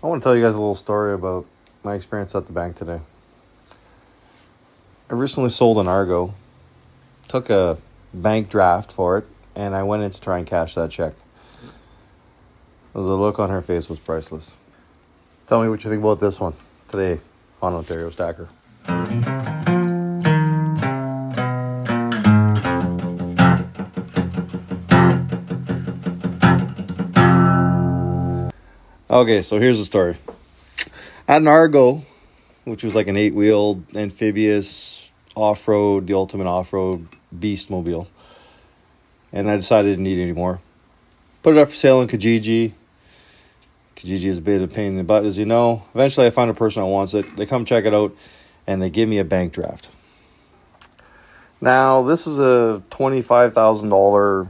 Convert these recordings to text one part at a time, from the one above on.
I want to tell you guys a little story about my experience at the bank today. I recently sold an Argo, took a bank draft for it, and I went in to try and cash that check. The look on her face was priceless. Tell me what you think about this one today on Ontario Stacker. Okay, so here's the story. I had an Argo, which was like an 8-wheeled amphibious off-road, the ultimate off-road beast mobile. And I decided I didn't need it anymore. Put it up for sale on Kijiji. Kijiji is a bit of a pain in the butt, as you know. Eventually, I found a person that wants it. They come check it out, and they give me a bank draft. Now, this is a $25,000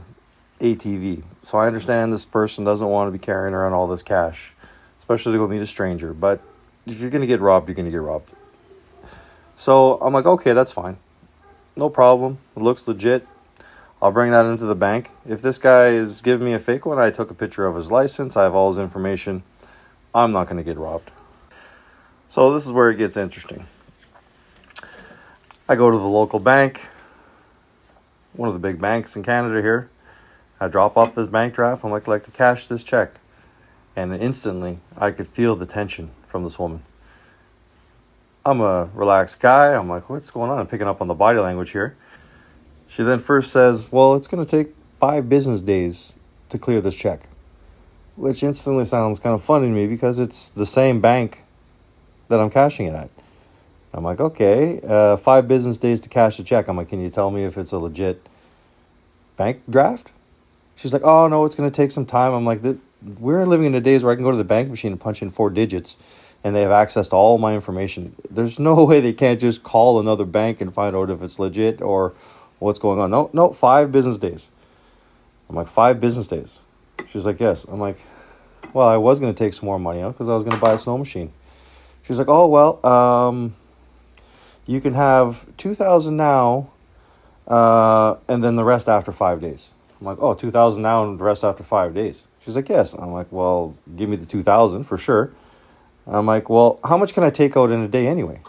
ATV. So I understand this person doesn't want to be carrying around all this cash, especially to go meet a stranger. But if you're going to get robbed, you're going to get robbed. So I'm like, okay, that's fine. No problem. It looks legit. I'll bring that into the bank. If this guy is giving me a fake one, I took a picture of his license. I have all his information. I'm not going to get robbed. So this is where it gets interesting. I go to the local bank, one of the big banks in Canada here. I drop off this bank draft. I'm like to cash this check. And instantly, I could feel the tension from this woman. I'm a relaxed guy. I'm like, what's going on? I'm picking up on the body language here. She then first says, well, it's going to take 5 business days to clear this check, which instantly sounds kind of funny to me because it's the same bank that I'm cashing it at. I'm like, okay, 5 business days to cash the check. I'm like, can you tell me if it's a legit bank draft? She's like, oh, no, it's going to take some time. I'm like, we're living in the days where I can go to the bank machine and punch in 4 digits and they have access to all my information. There's no way they can't just call another bank and find out if it's legit or what's going on. No, 5 business days. I'm like, 5 business days? She's like, yes. I'm like, well, I was going to take some more money out because I was going to buy a snow machine. She's like, oh, well, you can have $2,000 now and then the rest after 5 days. I'm like, oh, $2,000 now and the rest after 5 days. She's like, yes. I'm like, well, give me the $2,000 for sure. I'm like, well, how much can I take out in a day anyway?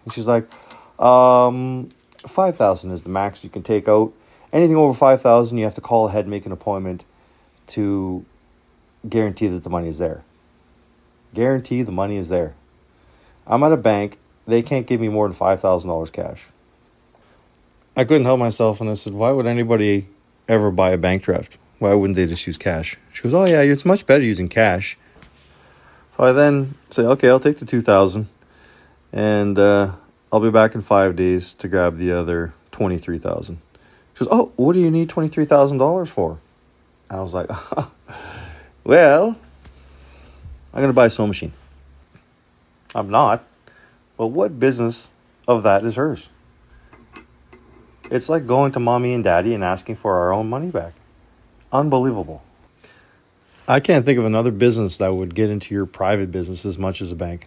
And she's like, 5,000 is the max you can take out. Anything over 5,000, you have to call ahead and make an appointment to guarantee that the money is there. Guarantee the money is there. I'm at a bank. They can't give me more than $5,000 cash. I couldn't help myself, and I said, why would anybody ever buy a bank draft? Why wouldn't they just use cash? She goes, oh, yeah, it's much better using cash. So I then say, okay, I'll take the $2,000, and I'll be back in 5 days to grab the other $23,000. She goes, oh, what do you need $23,000 for? I was like, well, I'm going to buy a sewing machine. I'm not. Well, what business of that is hers? It's like going to mommy and daddy and asking for our own money back. Unbelievable. I can't think of another business that would get into your private business as much as a bank.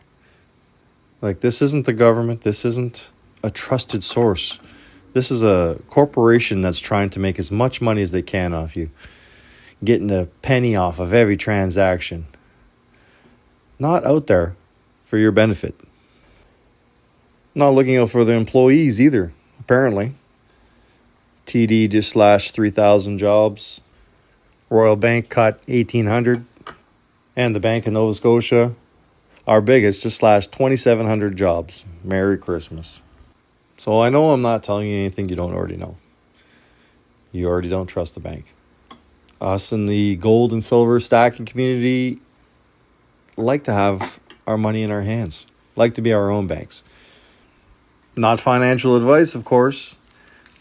Like, this isn't the government. This isn't a trusted source. This is a corporation that's trying to make as much money as they can off you, getting a penny off of every transaction. Not out there for your benefit. Not looking out for the employees either, apparently. TD just slashed 3,000 jobs. Royal Bank cut 1,800. And the Bank of Nova Scotia, our biggest, just slashed 2,700 jobs. Merry Christmas. So I know I'm not telling you anything you don't already know. You already don't trust the bank. Us in the gold and silver stacking community like to have our money in our hands. Like to be our own banks. Not financial advice, of course.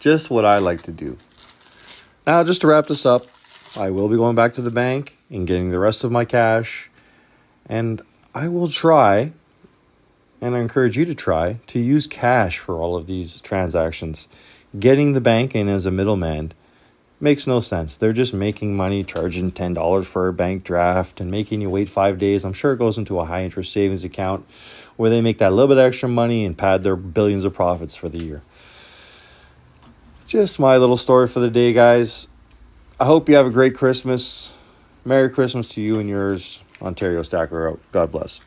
Just what I like to do. Now, just to wrap this up, I will be going back to the bank and getting the rest of my cash. And I will try, and I encourage you to try, to use cash for all of these transactions. Getting the bank in as a middleman makes no sense. They're just making money, charging $10 for a bank draft and making you wait 5 days. I'm sure it goes into a high interest savings account where they make that little bit extra money and pad their billions of profits for the year. Just my little story for the day, guys. I hope you have a great Christmas. Merry Christmas to you and yours. Ontario Stacker out. God bless.